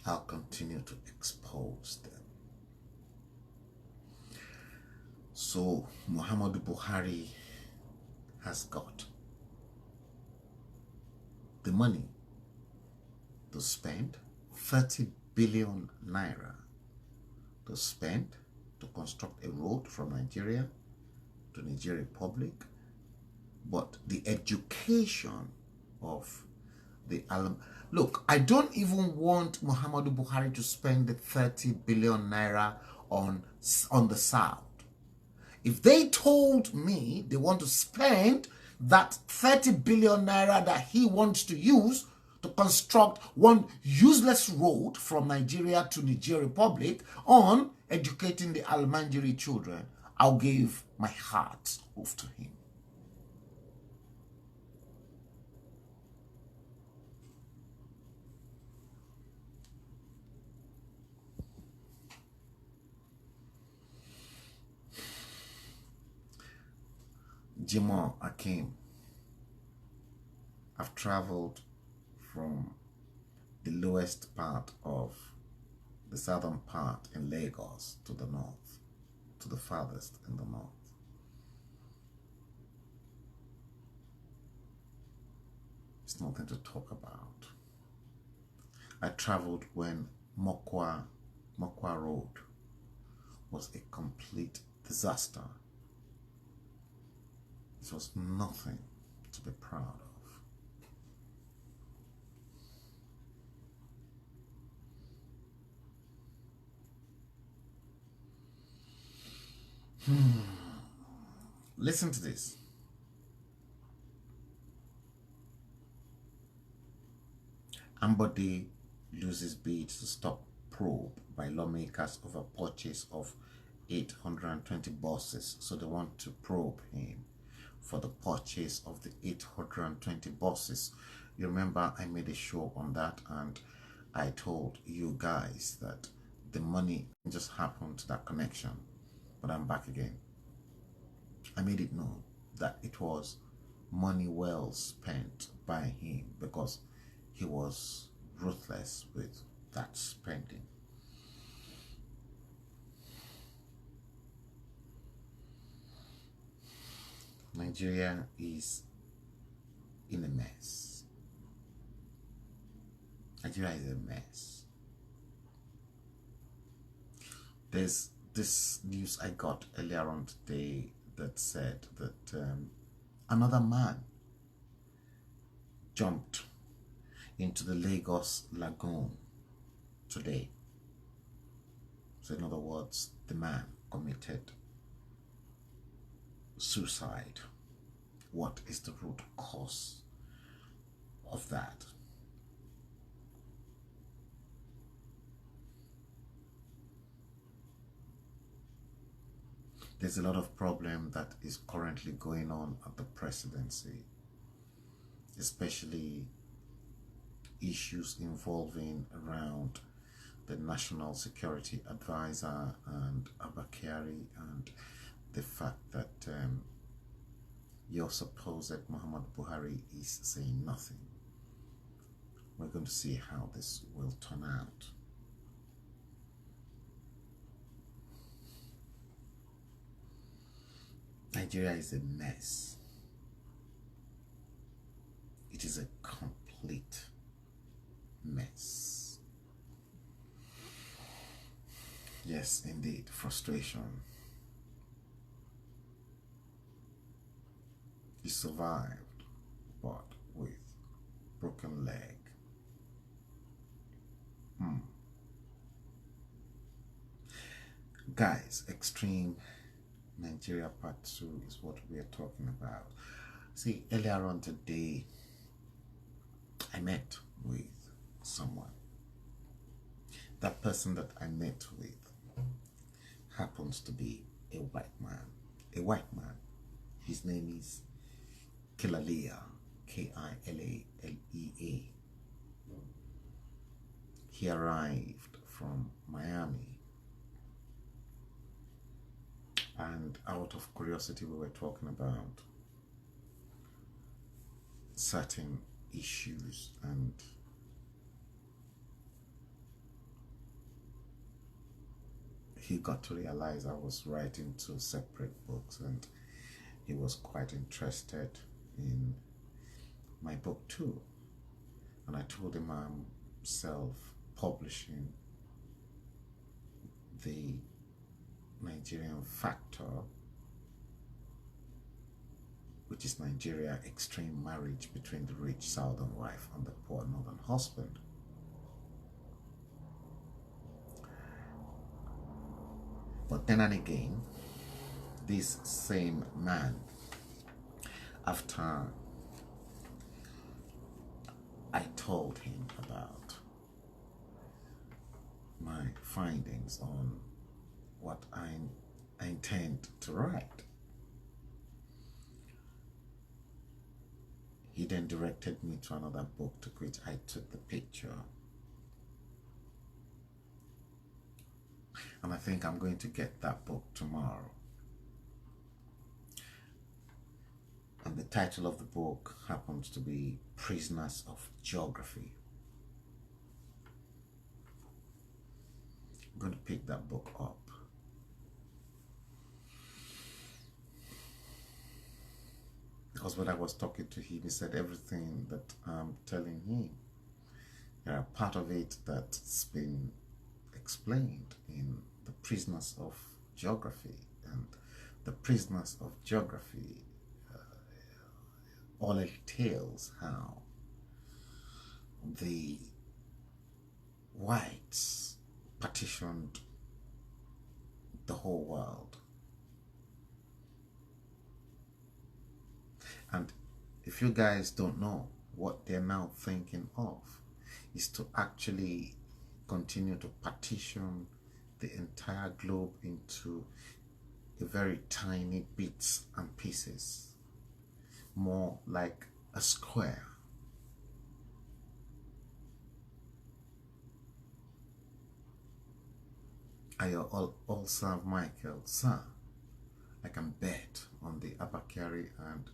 I'll continue to expose them. So Muhammadu Buhari has got the money to spend, 30 billion naira to spend to construct a road from Nigeria to Niger Republic, but the education of the alum. Look, I don't even want Muhammadu Buhari to spend the 30 billion naira on the South. If they told me they want to spend that 30 billion naira that he wants to use to construct one useless road from Nigeria to Niger Republic on educating the Almanjiri children, I'll give my heart off to him. Jimo Akim, I've traveled from the lowest part of the southern part in Lagos to the north, to the farthest in the north. It's nothing to talk about. I traveled when Mokwa Road was a complete disaster. It was nothing to be proud of. Listen to this. Ambode loses bid to stop probe by lawmakers over purchase of 820 buses. So they want to probe him for the purchase of the 820 buses. You remember I made a show on that, and I told you guys that the money just happened to that connection. But I'm back again. I made it known that it was money well spent by him because he was ruthless with that spending. Nigeria is in a mess. Nigeria is a mess. There's this news I got earlier on today that said that another man jumped into the Lagos Lagoon today. So in other words, the man committed suicide. What is the root cause of that? There's a lot of problem that is currently going on at the presidency, especially issues involving around the National Security Advisor and Abakari, and the fact that your supposed Muhammad Buhari is saying nothing. We're going to see how this will turn out. Nigeria is a mess. It is a complete mess. Yes, indeed, frustration. He survived, but with broken leg. Guys, extreme Nigeria part 2 is what we are talking about. See, earlier on today, I met with someone. That person that I met with happens to be a white man. A white man. His name is Kilalea, Kilalea. He arrived from Miami, and out of curiosity we were talking about certain issues, and he got to realize I was writing 2 separate books, and he was quite interested in my book too. And I told him I'm self-publishing the Nigerian Factor, which is Nigeria, extreme marriage between the rich southern wife and the poor northern husband. But then and again, this same man, after I told him about my findings on what I intend to write, he then directed me to another book to which I took the picture. And I think I'm going to get that book tomorrow. And the title of the book happens to be Prisoners of Geography. I'm going to pick that book up. Because when I was talking to him, he said everything that I'm telling him, there are part of it that's been explained in the Prisoners of Geography. And the Prisoners of Geography all entails how the whites partitioned the whole world. And if you guys don't know, what they're now thinking of is to actually continue to partition the entire globe into a very tiny bits and pieces, more like a square. I all serve Michael, sir. I can bet on the Abakari and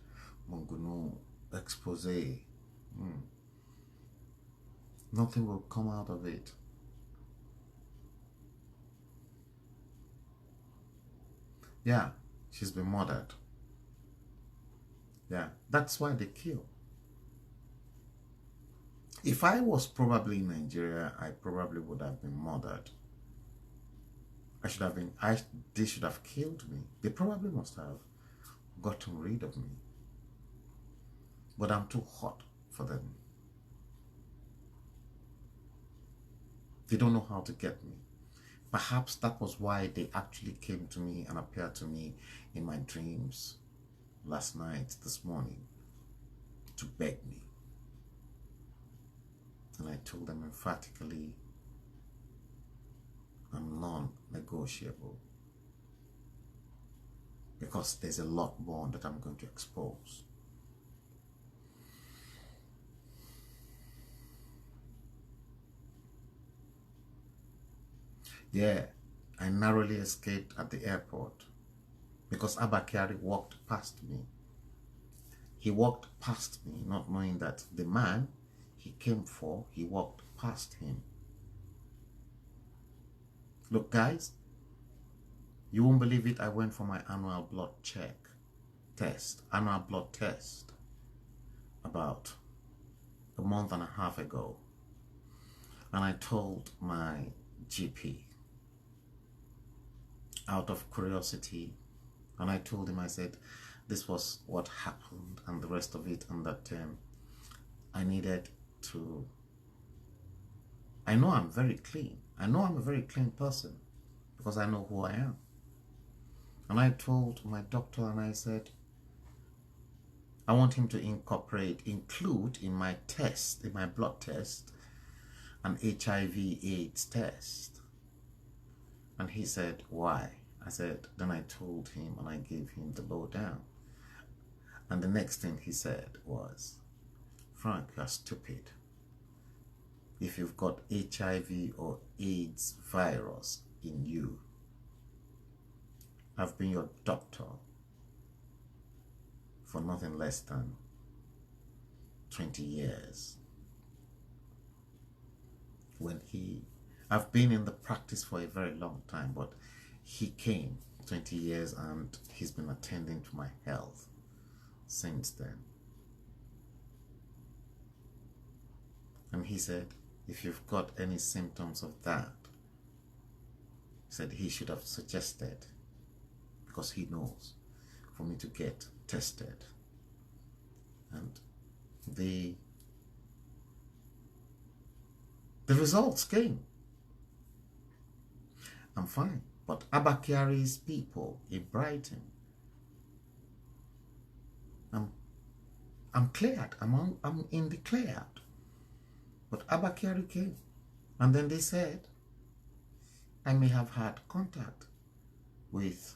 Mongunu expose. Nothing will come out of it. Yeah, she's been murdered. Yeah, that's why they kill. If I was probably in Nigeria, I probably would have been murdered. They should have killed me. They probably must have gotten rid of me. But I'm too hot for them. They don't know how to get me. Perhaps that was why they actually came to me and appeared to me in my dreams last night, this morning, to beg me. And I told them emphatically, I'm non-negotiable, because there's a lot more that I'm going to expose. Yeah, I narrowly escaped at the airport because Abakari walked past me. He walked past me, not knowing that the man he came for, he walked past him. Look, guys, you won't believe it. I went for my annual blood test about a month and a half ago. And I told my GP out of curiosity, and I told him, I said, this was what happened and the rest of it, and that I needed to, I know I'm very clean. I know I'm a very clean person because I know who I am. And I told my doctor, and I said, I want him to include in my test, in my blood test, an HIV/AIDS test. And he said, why? I said, then I told him and I gave him the lowdown. And the next thing he said was, Frank, you're stupid. If you've got HIV or AIDS virus in you, I've been your doctor for nothing less than 20 years. I've been in the practice for a very long time, but he came 20 years and he's been attending to my health since then. And he said, if you've got any symptoms of that, he said he should have suggested, because he knows, for me to get tested. And the results came. I'm fine. But Abakari's people in Brighton, I'm cleared. I'm in the cleared. But Abakari came. And then they said, I may have had contact with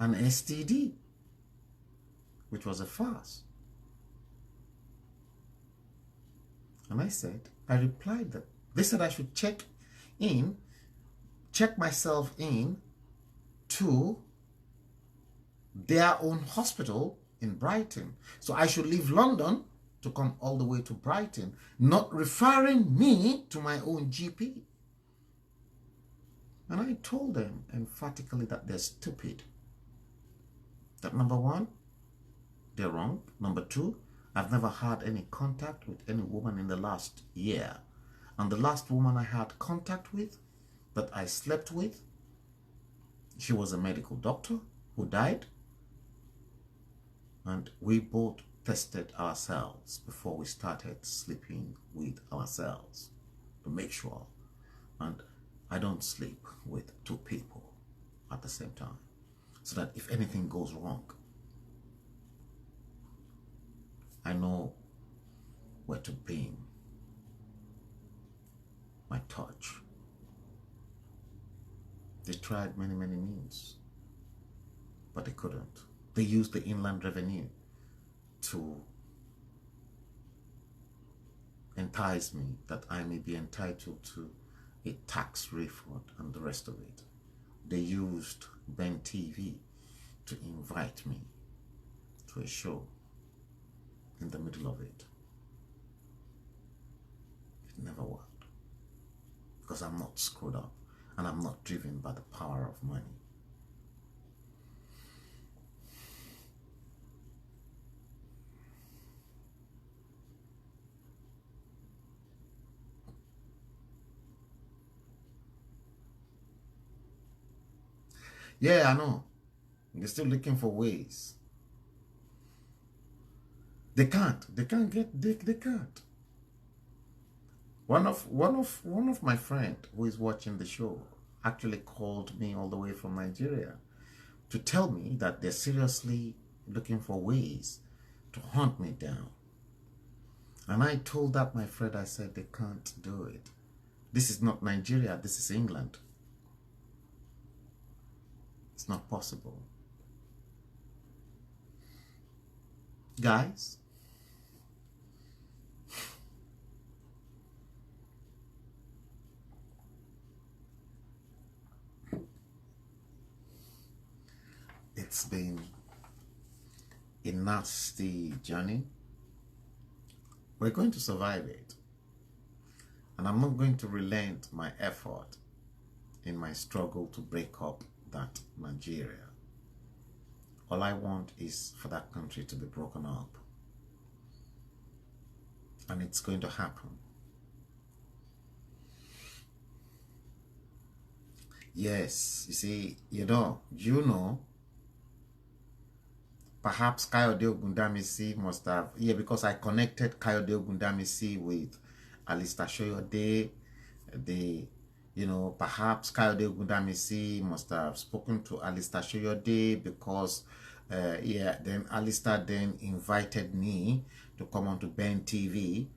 an STD, which was a farce. And I said, I replied that they said I should check myself in to their own hospital in Brighton. So I should leave London to come all the way to Brighton, not referring me to my own GP. And I told them emphatically that they're stupid. That number one, they're wrong. Number two, I've never had any contact with any woman in the last year. And the last woman I had contact with, that I slept with, she was a medical doctor who died. And we both tested ourselves before we started sleeping with ourselves to make sure. And I don't sleep with two people at the same time, so that if anything goes wrong, I know where to beam my touch. They tried many means, but they couldn't. They used the inland revenue to entice me that I may be entitled to a tax refund and the rest of it. They used Ben TV to invite me to a show in the middle of it. It never worked, because I'm not screwed up and I'm not driven by the power of money. Yeah, I know. They're still looking for ways. They can't. They can't. One of my friend who is watching the show actually called me all the way from Nigeria to tell me that they're seriously looking for ways to hunt me down. And I told that my friend, I said, they can't do it. This is not Nigeria, this is England. It's not possible. Guys, it's been a nasty journey. We're going to survive it. And I'm not going to relent my effort in my struggle to break up that Nigeria. All I want is for that country to be broken up. And it's going to happen. Yes, you know, perhaps Kayode Ogundamisi must have, because I connected Kayode Ogundamisi with Alistair Shoyode. Perhaps Kayode Ogundamisi must have spoken to Alistair Shoyode because, then Alistair then invited me to come on to Ben TV.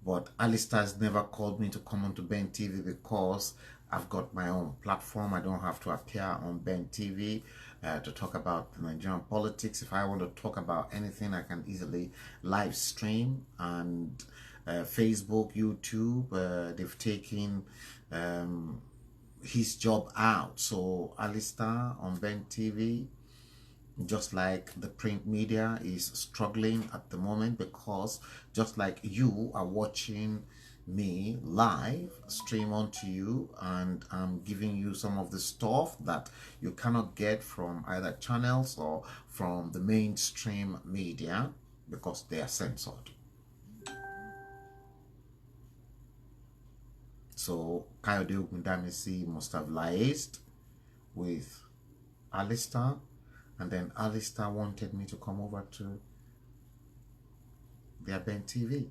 But Alistair's never called me to come on to Ben TV because I've got my own platform. I don't have to appear on Ben TV to talk about Nigerian politics. If I want to talk about anything, I can easily live stream. And Facebook, YouTube, they've taken his job out. So Alistair on Ben TV, just like the print media, is struggling at the moment, because just like you are watching me live stream onto you, and I'm giving you some of the stuff that you cannot get from either channels or from the mainstream media because they are censored. So Kayode Ogundamisi must have liaised with Alistair, and then Alistair wanted me to come over to their Ben TV.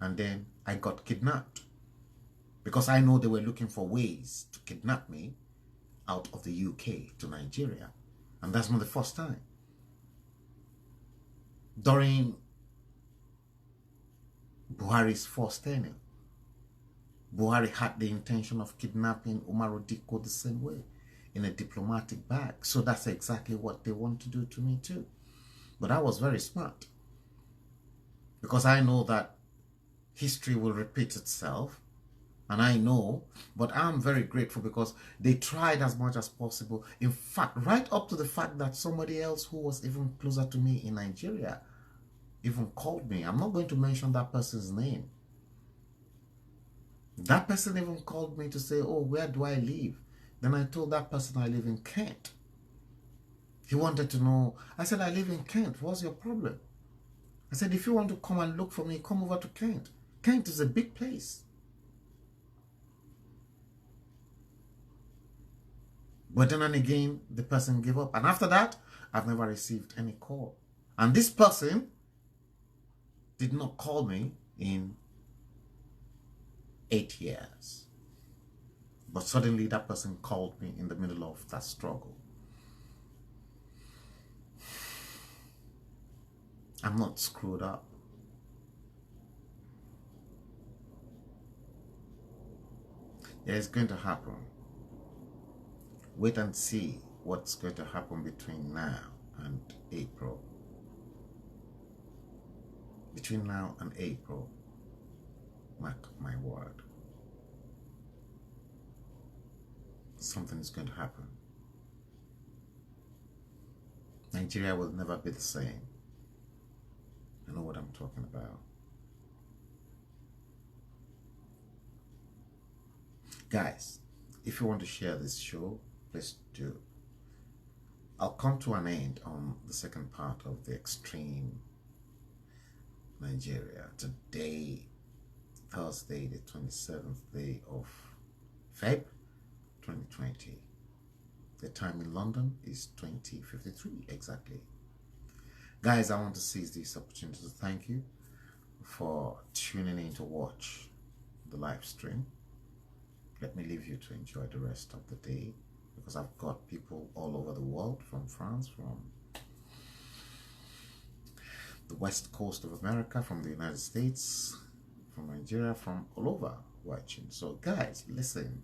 And then I got kidnapped. Because I know they were looking for ways to kidnap me out of the UK to Nigeria. And that's not the first time. During Buhari's first tenure, Buhari had the intention of kidnapping Umaru Dikko the same way, in a diplomatic bag. So that's exactly what they want to do to me too. But I was very smart, because I know that history will repeat itself. And I know, but I'm very grateful because they tried as much as possible. In fact, right up to the fact that somebody else who was even closer to me in Nigeria even called me. I'm not going to mention that person's name. That person even called me to say, oh, where do I live? Then I told that person I live in Kent. He wanted to know. I said, I live in Kent. What's your problem? I said, if you want to come and look for me, come over to Kent. Kent is a big place. But then and again, the person gave up. And after that, I've never received any call. And this person did not call me in 8 years. But suddenly that person called me in the middle of that struggle. I'm not screwed up. Yeah, it's going to happen. Wait and see what's going to happen between now and April. Between now and April, mark my word, something is going to happen. Nigeria will never be the same. I know what I'm talking about. Guys, if you want to share this show, please do. I'll come to an end on the second part of the extreme Nigeria. Today, Thursday, the 27th day of Feb 2020. The time in London is 20:53 exactly. Guys, I want to seize this opportunity to thank you for tuning in to watch the live stream. Let me leave you to enjoy the rest of the day, because I've got people all over the world, from France, from the west coast of America, from the United States, from Nigeria, from all over watching. So guys, listen,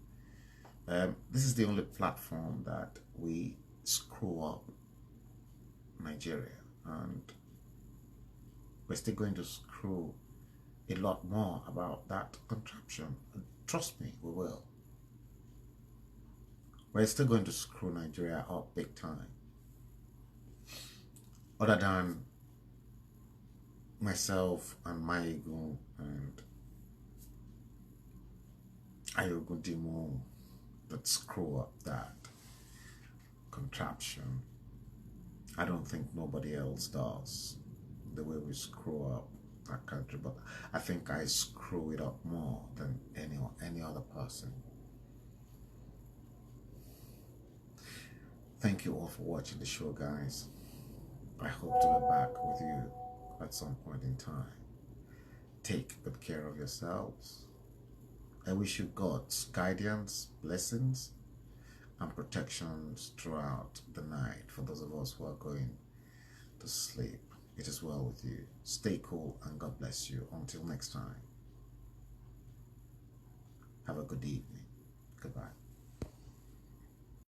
this is the only platform that we screw up Nigeria, and we're still going to screw a lot more about that contraption. Trust me, we will. We're still going to screw Nigeria up big time. Other than myself and Maigo and Ayogundimo that screw up that contraption, I don't think nobody else does the way we screw up that country. But I think I screw it up more than any other person. Thank you all for watching the show, guys. I hope to be back with you at some point in time. Take good care of yourselves. I wish you God's guidance, blessings, and protections throughout the night. For those of us who are going to sleep, it is well with you. Stay cool and God bless you. Until next time, have a good evening.